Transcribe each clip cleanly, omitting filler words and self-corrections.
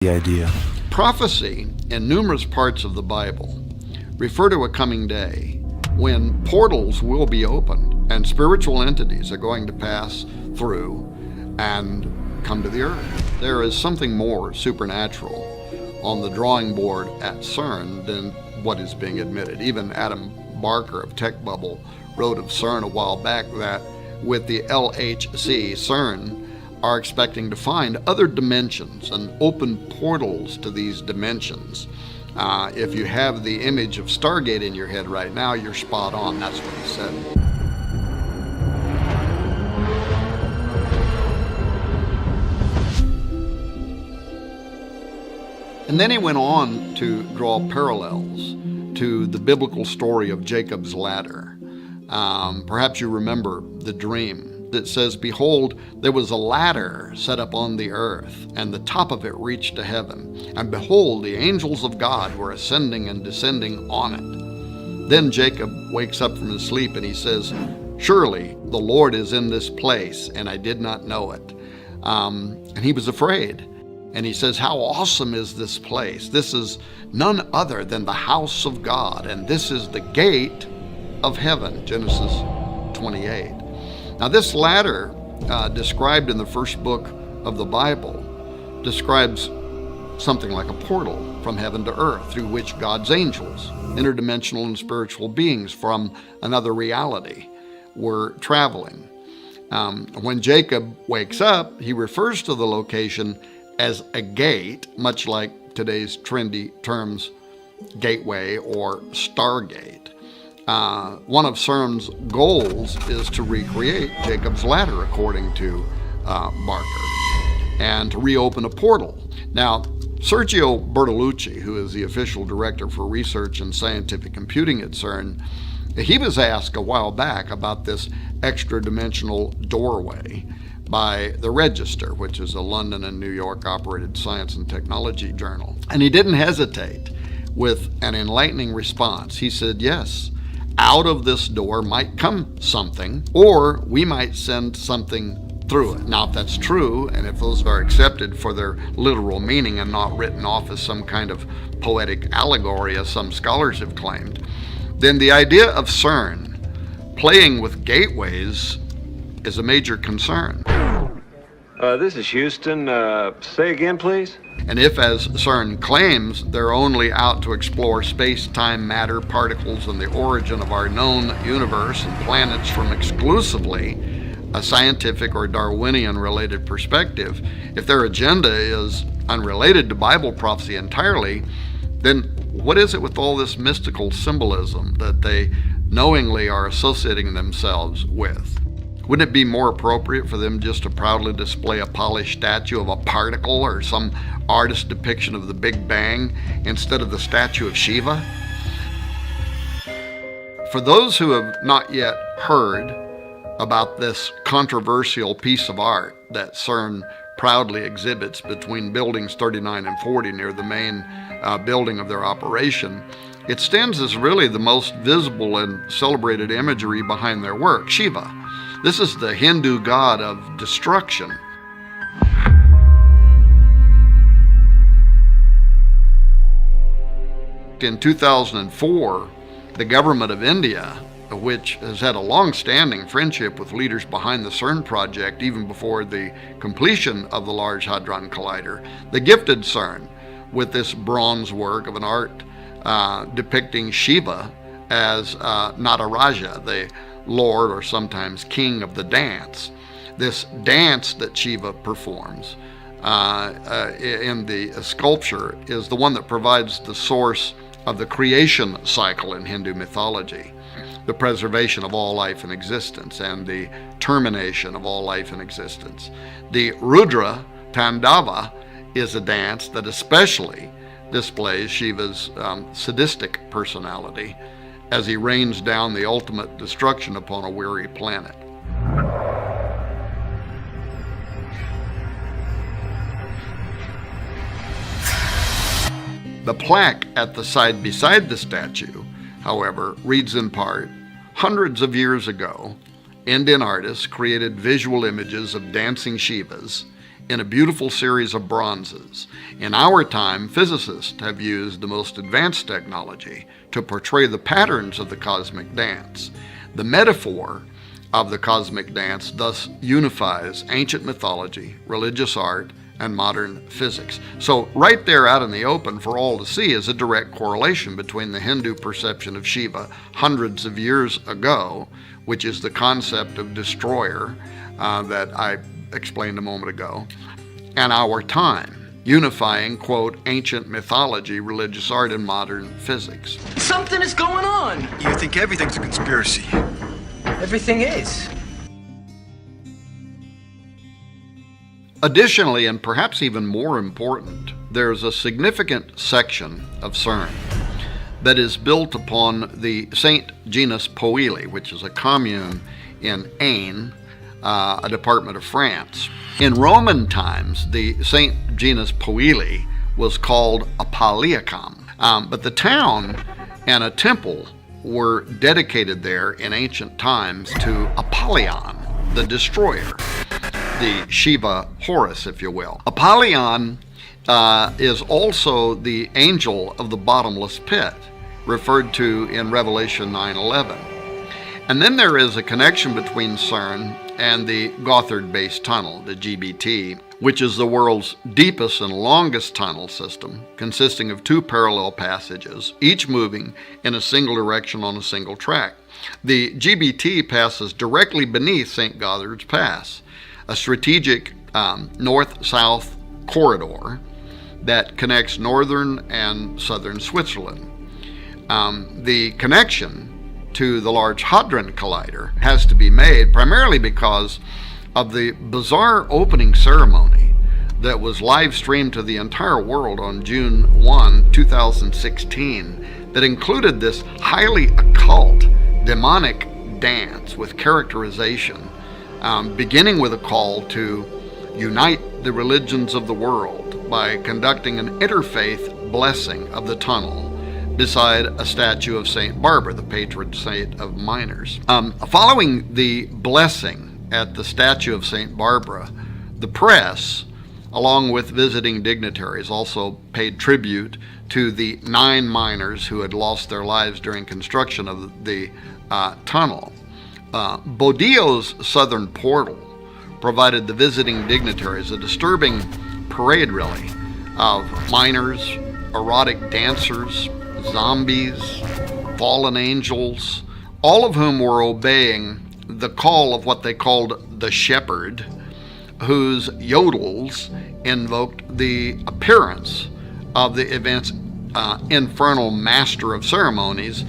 the idea. Prophecy in numerous parts of the Bible refer to a coming day when portals will be opened and spiritual entities are going to pass through and come to the earth. There is something more supernatural on the drawing board at CERN than what is being admitted. Even Adam Barker of Tech Bubble wrote of CERN a while back that with the LHC, CERN are expecting to find other dimensions and open portals to these dimensions. If you have the image of Stargate in your head right now, you're spot on. That's what he said. And then he went on to draw parallels to the biblical story of Jacob's ladder. Perhaps you remember the dream. It says, "Behold, there was a ladder set up on the earth, and the top of it reached to heaven. And behold, the angels of God were ascending and descending on it." Then Jacob wakes up from his sleep and he says, "Surely the Lord is in this place, and I did not know it." And he was afraid. And he says, "How awesome is this place? This is none other than the house of God, and this is the gate of heaven." Genesis 28. Now this ladder, described in the first book of the Bible, describes something like a portal from heaven to earth through which God's angels, interdimensional and spiritual beings from another reality, were traveling. When Jacob wakes up, he refers to the location as a gate, much like today's trendy terms gateway or Stargate. One of CERN's goals is to recreate Jacob's ladder, according to Barker, and to reopen a portal. Now, Sergio Bertolucci, who is the official director for research and scientific computing at CERN, he was asked a while back about this extra-dimensional doorway by The Register, which is a London and New York operated science and technology journal. And he didn't hesitate with an enlightening response. He said, "Yes, out of this door might come something, or we might send something through it." Now, if that's true, and if those are accepted for their literal meaning and not written off as some kind of poetic allegory, as some scholars have claimed, then the idea of CERN playing with gateways is a major concern. This is Houston. Say again, please? And if, as CERN claims, they're only out to explore space-time, matter, particles, and the origin of our known universe and planets from exclusively a scientific or Darwinian-related perspective, if their agenda is unrelated to Bible prophecy entirely, then what is it with all this mystical symbolism that they knowingly are associating themselves with? Wouldn't it be more appropriate for them just to proudly display a polished statue of a particle or some artist depiction of the Big Bang instead of the statue of Shiva? For those who have not yet heard about this controversial piece of art that CERN proudly exhibits between buildings 39 and 40 near the main building of their operation, it stands as really the most visible and celebrated imagery behind their work, Shiva. This is the Hindu god of destruction. In 2004, the government of India, which has had a long-standing friendship with leaders behind the CERN project even before the completion of the Large Hadron Collider, they gifted CERN with this bronze work of an art depicting Shiva as Nataraja, the lord or sometimes king of the dance. This dance that Shiva performs in the sculpture is the one that provides the source of the creation cycle in Hindu mythology, the preservation of all life in existence and the termination of all life in existence. The Rudra Tandava is a dance that especially displays Shiva's sadistic personality as he rains down the ultimate destruction upon a weary planet. The plaque at the side beside the statue, however, reads in part, "Hundreds of years ago, Indian artists created visual images of dancing Shivas in a beautiful series of bronzes. In our time, physicists have used the most advanced technology to portray the patterns of the cosmic dance. The metaphor of the cosmic dance thus unifies ancient mythology, religious art, and modern physics. So right there out in the open for all to see is a direct correlation between the Hindu perception of Shiva hundreds of years ago, which is the concept of destroyer that I explained a moment ago, and our time, unifying, quote, ancient mythology, religious art, and modern physics. Something is going on. You think everything's a conspiracy? Everything is. Additionally, and perhaps even more important, there's a significant section of Cern that is built upon the Saint Genus Poili, which is a commune in Ain, a department of France. In Roman times, the Saint Genus Poili was called Apaliacum, but the town and a temple were dedicated there in ancient times to Apollyon, the destroyer, the Shiva Horus, if you will. Apollyon is also the angel of the bottomless pit, referred to in Revelation 9:11. And then there is a connection between Cern and the Gothard Base Tunnel, the GBT, which is the world's deepest and longest tunnel system, consisting of 2 parallel passages, each moving in a single direction on a single track. The GBT passes directly beneath St. Gothard's Pass, a strategic north-south corridor that connects northern and southern Switzerland. The connection to the Large Hadron Collider has to be made primarily because of the bizarre opening ceremony that was live streamed to the entire world on June 1, 2016, that included this highly occult, demonic dance with characterization, beginning with a call to unite the religions of the world by conducting an interfaith blessing of the tunnel beside a statue of St. Barbara, the patron saint of miners. Following the blessing at the statue of St. Barbara, the press, along with visiting dignitaries, also paid tribute to the 9 miners who had lost their lives during construction of the tunnel. Bodillo's southern portal provided the visiting dignitaries a disturbing parade, really, of miners, erotic dancers, zombies, fallen angels, all of whom were obeying the call of what they called the shepherd, whose yodels invoked the appearance of the event's infernal master of ceremonies,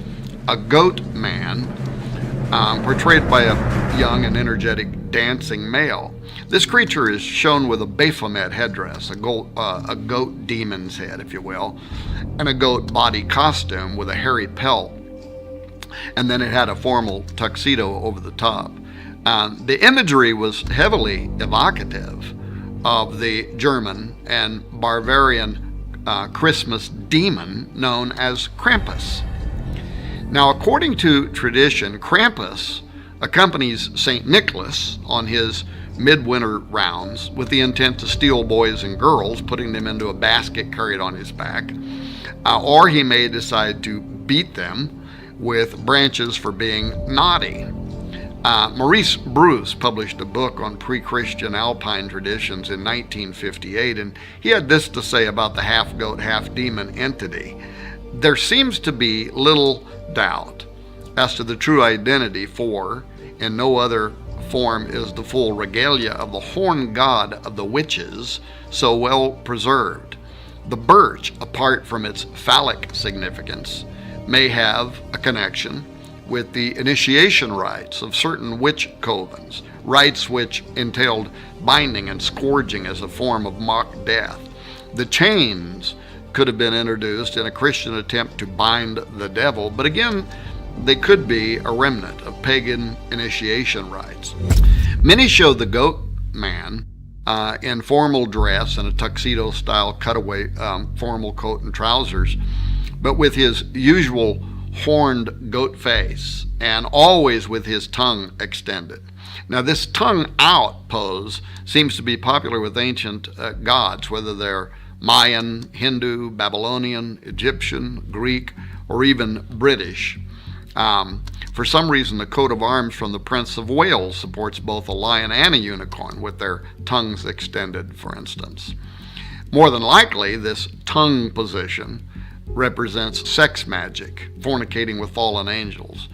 a goat man, portrayed by a young and energetic dancing male. This creature is shown with a Baphomet headdress, a goat demon's head, if you will, and a goat body costume with a hairy pelt, and then it had a formal tuxedo over the top. The imagery was heavily evocative of the German and Bavarian Christmas demon known as Krampus. Now, according to tradition, Krampus accompanies St. Nicholas on his midwinter rounds with the intent to steal boys and girls, putting them into a basket carried on his back, or he may decide to beat them with branches for being naughty. Maurice Bruce published a book on pre-Christian Alpine traditions in 1958, and he had this to say about the half-goat, half-demon entity. There seems to be little doubt as to the true identity, for in no other form is the full regalia of the horn god of the witches so well preserved. The birch, apart from its phallic significance, may have a connection with the initiation rites of certain witch covens, rites which entailed binding and scourging as a form of mock death. The chains could have been introduced in a Christian attempt to bind the devil, but again, they could be a remnant of pagan initiation rites. Many show the goat man in formal dress and a tuxedo-style cutaway formal coat and trousers, but with his usual horned goat face, and always with his tongue extended. Now, this tongue out pose seems to be popular with ancient gods, whether they're Mayan, Hindu, Babylonian, Egyptian, Greek, or even British. For some reason, the coat of arms from the Prince of Wales supports both a lion and a unicorn with their tongues extended, for instance. More than likely, this tongue position represents sex magic, fornicating with fallen angels.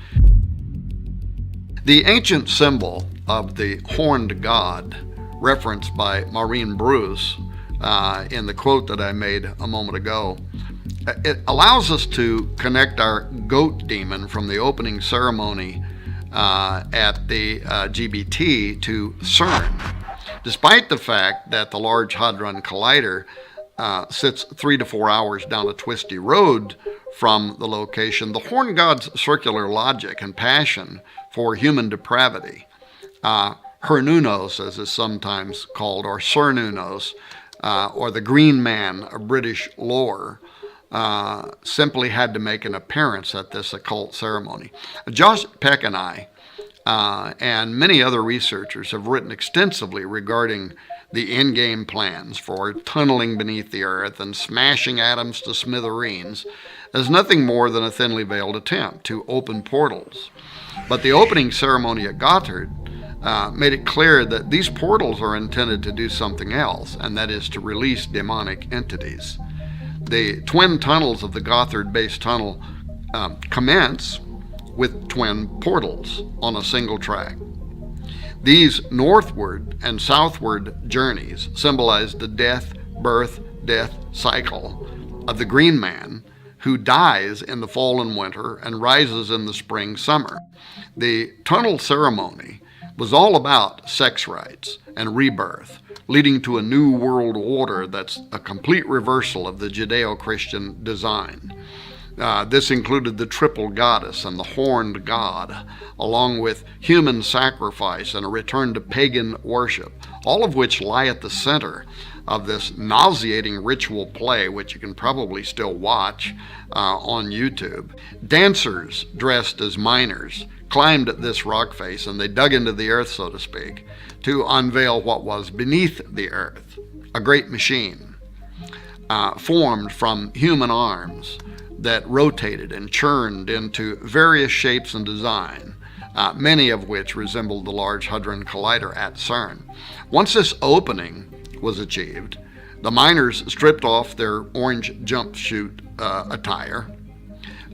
The ancient symbol of the horned god, referenced by Maureen Bruce in the quote that I made a moment ago, it allows us to connect our goat demon from the opening ceremony at the GBT to CERN. Despite the fact that the Large Hadron Collider sits 3 to 4 hours down a twisty road from the location, the horned god's circular logic and passion for human depravity, Hernunos as is sometimes called, or Cernunnos, or the Green Man of British lore, simply had to make an appearance at this occult ceremony. Josh Peck and I and many other researchers have written extensively regarding the in-game plans for tunneling beneath the earth and smashing atoms to smithereens as nothing more than a thinly veiled attempt to open portals. But the opening ceremony at Gotthard made it clear that these portals are intended to do something else, and that is to release demonic entities. The twin tunnels of the Gotthard base tunnel commence with twin portals on a single track. These northward and southward journeys symbolize the death cycle of the Green Man, who dies in the fall and winter and rises in the spring summer. The tunnel ceremony was all about sex rights and rebirth, leading to a new world order that's a complete reversal of the Judeo-Christian design. This included the triple goddess and the horned god, along with human sacrifice and a return to pagan worship, all of which lie at the center of this nauseating ritual play, which you can probably still watch on YouTube. Dancers dressed as miners climbed this rock face, and they dug into the earth, so to speak, to unveil what was beneath the earth, a great machine formed from human arms that rotated and churned into various shapes and design, many of which resembled the Large Hadron Collider at CERN. Once this opening was achieved, the miners stripped off their orange jumpsuit attire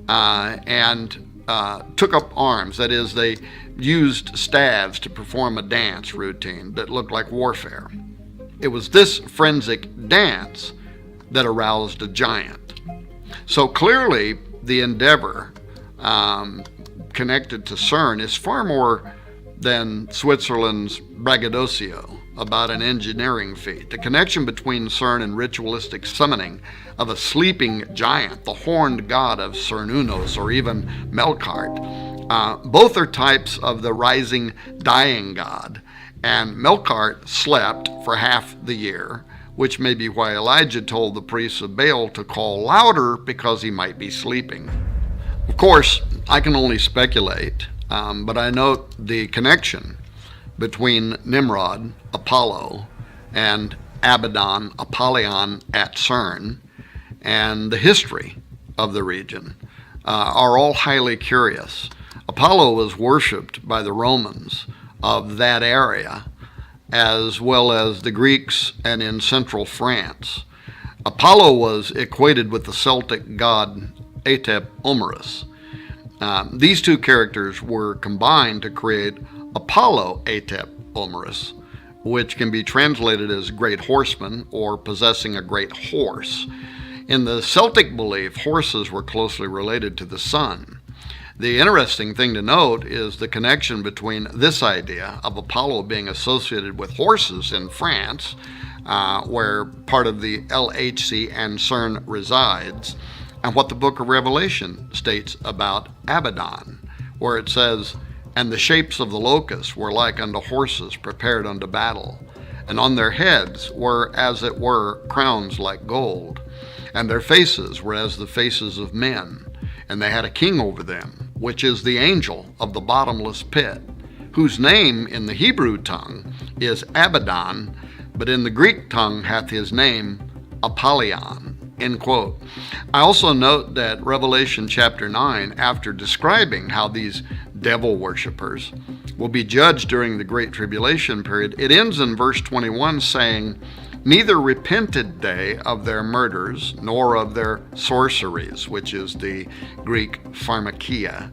and took up arms. That is, they used staves to perform a dance routine that looked like warfare. It was this forensic dance that aroused a giant. So clearly, the endeavor connected to CERN is far more than Switzerland's braggadocio about an engineering feat. The connection between CERN and ritualistic summoning of a sleeping giant, the horned god of Cernunnos, or even Melkart, both are types of the rising dying god, and Melkart slept for half the year, which may be why Elijah told the priests of Baal to call louder, because he might be sleeping. Of course, I can only speculate, but I note the connection between Nimrod, Apollo, and Abaddon, Apollyon at CERN, and the history of the region are all highly curious. Apollo was worshipped by the Romans of that area, as well as the Greeks and in central France. Apollo was equated with the Celtic god Atep Omerus. These two characters were combined to create Apollo Atep Omerus, which can be translated as great horseman or possessing a great horse. In the Celtic belief, horses were closely related to the sun. The interesting thing to note is the connection between this idea of Apollo being associated with horses in France, where part of the LHC and CERN resides, and what the book of Revelation states about Abaddon, where it says, "And the shapes of the locusts were like unto horses prepared unto battle, and on their heads were as it were crowns like gold, and their faces were as the faces of men, and they had a king over them, which is the angel of the bottomless pit, whose name in the Hebrew tongue is Abaddon, but in the Greek tongue hath his name Apollyon. End quote. I also note that Revelation chapter 9, after describing how these devil worshippers will be judged during the Great Tribulation period, it ends in verse 21 saying, "Neither repented they of their murders, nor of their sorceries," which is the Greek pharmakia,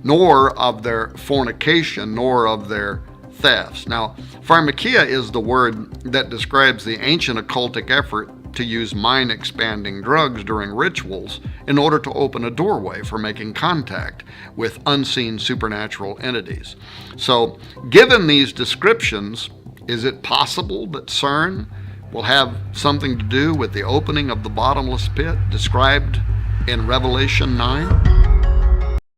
"nor of their fornication, nor of their thefts." Now, pharmakia is the word that describes the ancient occultic effort to use mind-expanding drugs during rituals in order to open a doorway for making contact with unseen supernatural entities. So, given these descriptions, is it possible that Cern will have something to do with the opening of the bottomless pit described in Revelation 9?